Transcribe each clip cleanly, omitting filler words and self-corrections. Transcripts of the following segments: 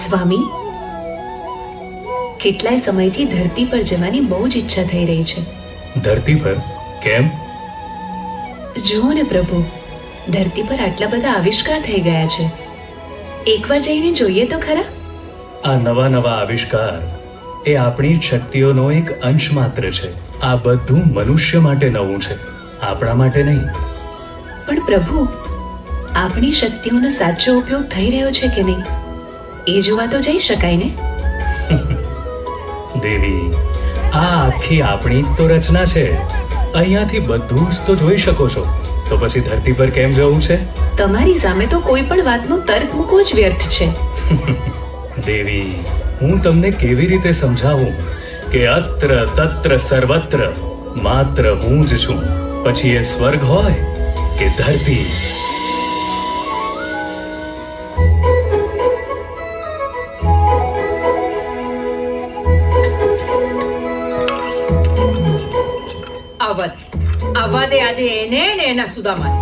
સ્વામી, કેટલાય સમયથી ધરતી પર જવાની બહુ જ ઈચ્છા થઈ રહી છે. ધરતી પર? કેમ? જુઓ ને પ્રભુ, ધરતી પર આટલા બધા આવિષ્કાર થઈ ગયા છે. એકવાર જઈને જોઈએ તો ખરા. આ નવા નવા આવિષ્કાર એ આપણી શક્તિઓનો એક અંશ માત્ર છે. આ બધું મનુષ્ય માટે નવું છે, આપણા માટે નહીં. પણ પ્રભુ, આપણી શક્તિઓનો સાચો ઉપયોગ થઈ રહ્યો છે કે નહીં એ જોવા તો જઈ શકાય ને. દેવી, આ આખી આપણી જ તો રચના છે. અહીંયાથી બધું જ તો જોઈ શકો છો, તો પછી ધરતી પર કેમ જવું છે? તમારી સામે તો કોઈ પણ વાતનો તર્ક મૂકવો જ વ્યર્થ છે. દેવી, હું તમને કેવી રીતે સમજાવું કે અત્ર તત્ર સર્વત્ર માત્ર હું જ છું. પછી એ સ્વર્ગ હોય કે ધરતી. આવવા દે આજે એને ને એના સુદામા.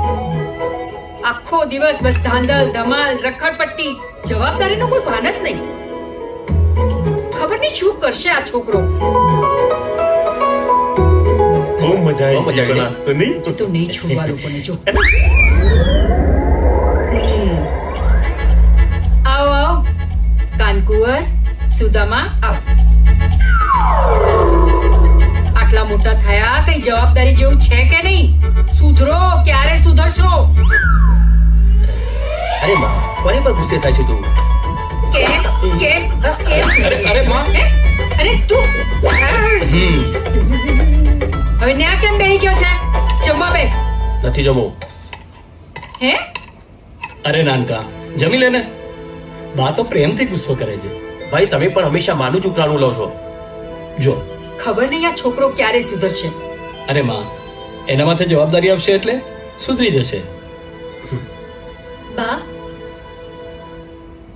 આખો દિવસ બસ ધાંધલ ધમાલ રખડપટ્ટી, જવાબદારીનો કોઈ ભાન જ નહીં. ખબર નહીં શું કરશે આ છોકરો. બહુ મજા આવી નાસ્તો નહીં તો નહીં છોડવા લોકોને. જો આવો આવો કાનકુવર, સુદામા, આવો. આટલા મોટા થયા, કઈ જવાબદારી જેવું છે કે નહીં? સુધરો, ક્યારે સુધરશો? અરે માં, કોની પર ગુસ્સે થાય છે તું? અરે માં, અરે તું હવે ન્યા કેમ બેહી ગયો છે? જમવા બેસ. નથી જમવું. હે? અરે નાનકા, જમી લે ને. બા તો પ્રેમથી ગુસ્સો કરે છે. ભાઈ, તમે પણ હંમેશા માનું જ ઉપરાણું લો છો. જો ખબર નહીં આ છોકરો ક્યારે સુધરશે. અરે માં, એના માથે જવાબદારી આવશે એટલે સુધરી જશે. બા,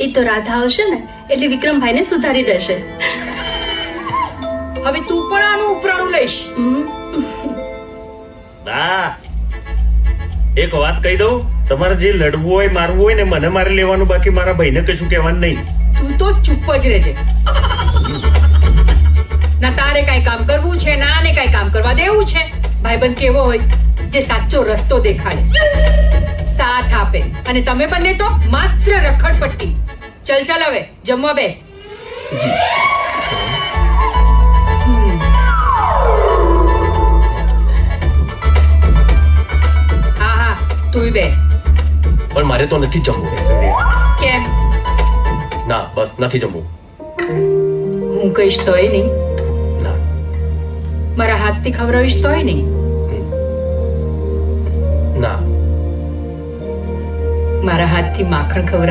એ તો રાધા આવશે ને એટલે વિક્રમભાઈને સુધારી દેશે. હવે તું પણ આનું ઉપરાણું લઈશ. બા, એક વાત કહી દઉં, તમારે જે લડવું હોય મારવું હોય ને મને મારે લેવાનું, બાકી મારા ભાઈને કશું કહેવાનું નહીં. તું તો ચૂપ જ રહેજે. ના તારે કઈ કામ કરવું છે, ના ને કઈ કામ કરવા દેવું છે. ભાઈબંધ કેવો હોય જે સાચો રસ્તો દેખાડે, સાથ આપે, અને તમે બંને તો માત્ર રખડપટ્ટી. ચલ ચલ હવે જમવા બેસ. હા હા, તું બેસ. પણ મારે તો નથી જમવું. કેમ? ના, બસ નથી જમવું. હું કહીશ તોય નહીં, ના. મારા હાથથી ખવડાવીશ તોય નહીં. ના. મારા હાથથી માખણ ખવડાવીશ